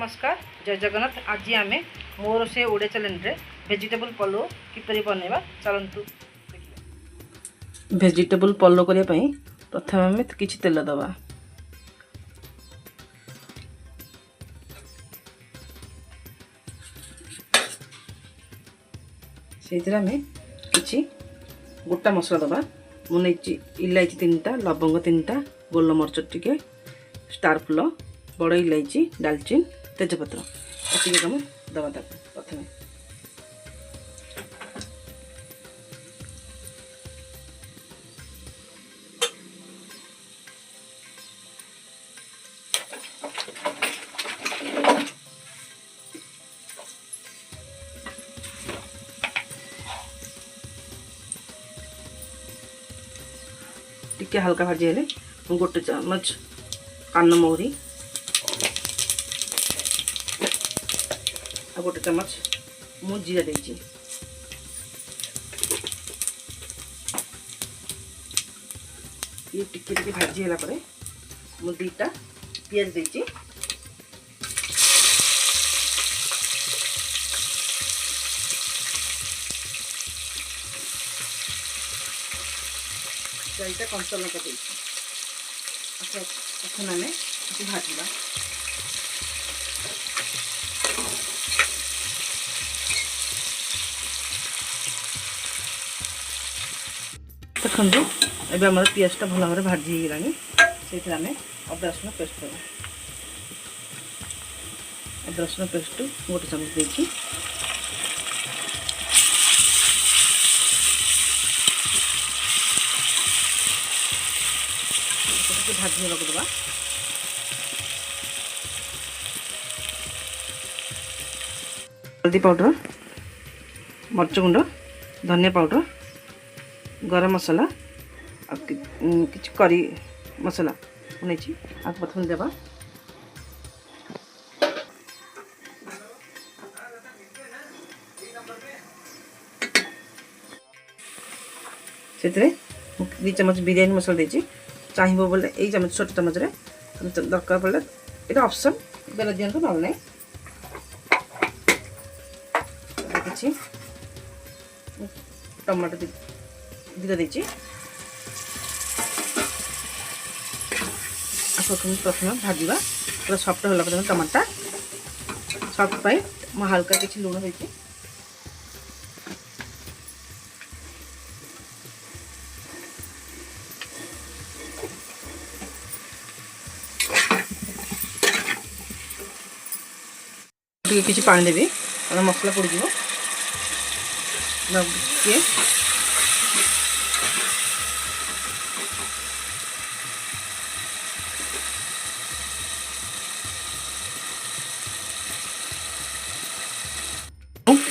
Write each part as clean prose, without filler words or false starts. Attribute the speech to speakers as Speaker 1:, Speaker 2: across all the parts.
Speaker 1: नमस्कार जय जगन्नाथ। आज आम मोर से ओडिया चैनल वेजिटेबल पलो किपरि बनैबा चलतु।
Speaker 2: वेजिटेबल पलो करने प्रथम आम किछि तेल दबा। से किछि गोटा मसला दबा। मुझे इलायची 3टा, लवंग 3टा, गोलमरच टिके, स्टार फुल, बड़ इलायची, डालचीन, तेजपत्र एतिक कम दबा। प्रथम टिके हल्का भाजी हेले गोटे चमच कान मौरी आ गोटे चमच मु जीरा देछि। ये टिके टिके भाजी होला परे मु 2टा प्याज देछि। चारिटा कंचा लंका देछि। अच्छा प्रथम आम भाजवा। देखो एबे हमर पियाजटा भल भाव भाजी गलानी। से आम अदा रसुण पेस्ट देवा। अदा रसुण पेस्ट गोटे चमच देछि। भाजी रखदेवा। हल्दी पाउडर, मर्च गुंड, धनिया पाउडर, गरम मसला आ कि करी मसला नहीं आ प्रथम देवा। से 2 चम्मच बिरयानी मसला देछि। चाहिए बोले यही चम्मच छोट चम्मच दरकार पड़े ये ऑप्शन बेले दिंतु ना ना कि टमाटो 2टा देछि। प्रथम भाजवा पूरा सफ्ट होला पर्यंत टमाटा सफ्ट पाई मैं हल्का किसी लुण देछि। किसी पानी देवी मसला पड़ जाए।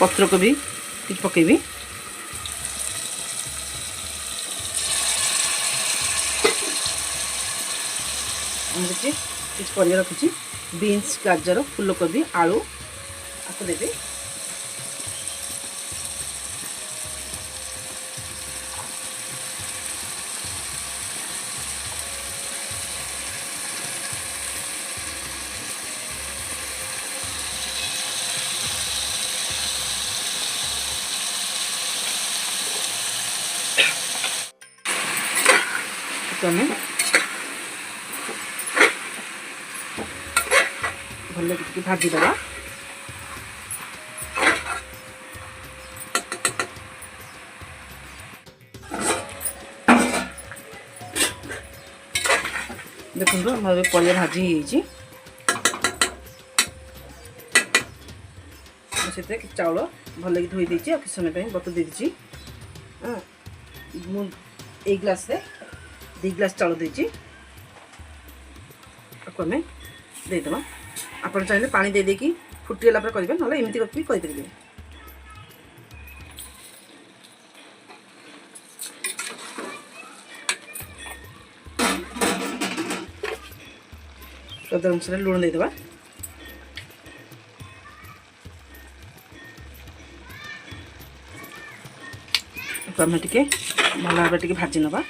Speaker 2: पत्र को भी किसी पकेबी। किसी परिया रखी बीन्स, गाजर, फूलकोबी, आलू आपको देवी। भल भाजी दबा। देखो हमारे परिया भाजी से चाउल भल धोई देछि और किसी समय बतु देछि। एक ग्लास रे 2 ग्लास चाउल देछि। आम देदेवा। आप चाहिए पानी दे देकी फुटीगला करेंगे ना एमती भी करेंगे। स्वाद अनुसार लुण देदेवा। आम टे भल भाव टे भाजी नवा।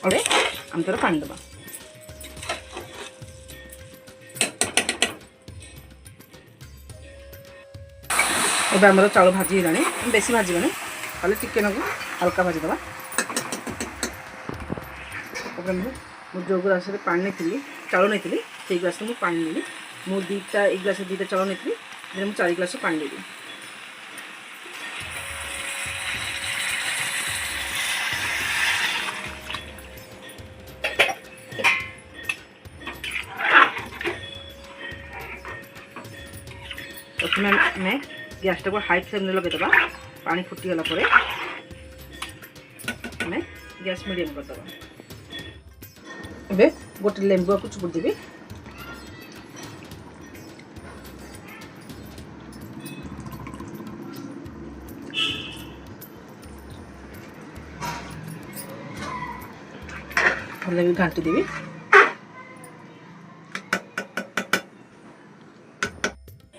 Speaker 2: अरे आम तर पानी दबा एबे हमर चाउल भाजी लानी बेसी भाजी बने खाली टिके नगु हल्का भाजी दबा मु जो ग्लास रे पानी नहीं चाउल नहीं से ग्लास में पानी नेली मु दीटा एक ग्लास दीटा चाउल नहीं मु 4 ग्लास पानी देली प्रथम मैं गैस टाक हाई फ्लेम लगेदबा पानी फुटीगला मैं गैस मीडियम करदबा एबे गोटे लेंबू को चुपुड़ देबी भले भी घाटी देबी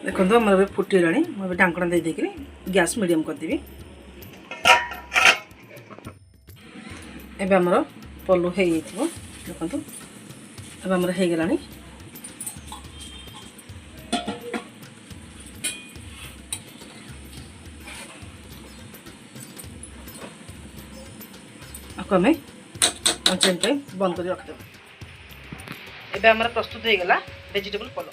Speaker 2: देखो आम फुटीगला मुझे ढांकण दे देकर गैस मीडियम करदेवी एबे आमर पलू हो देखो अब आमर हो गलानी आपको आम बंद कर रखिदेव एबे आमर प्रस्तुत हो गला वेजिटेबल पलू।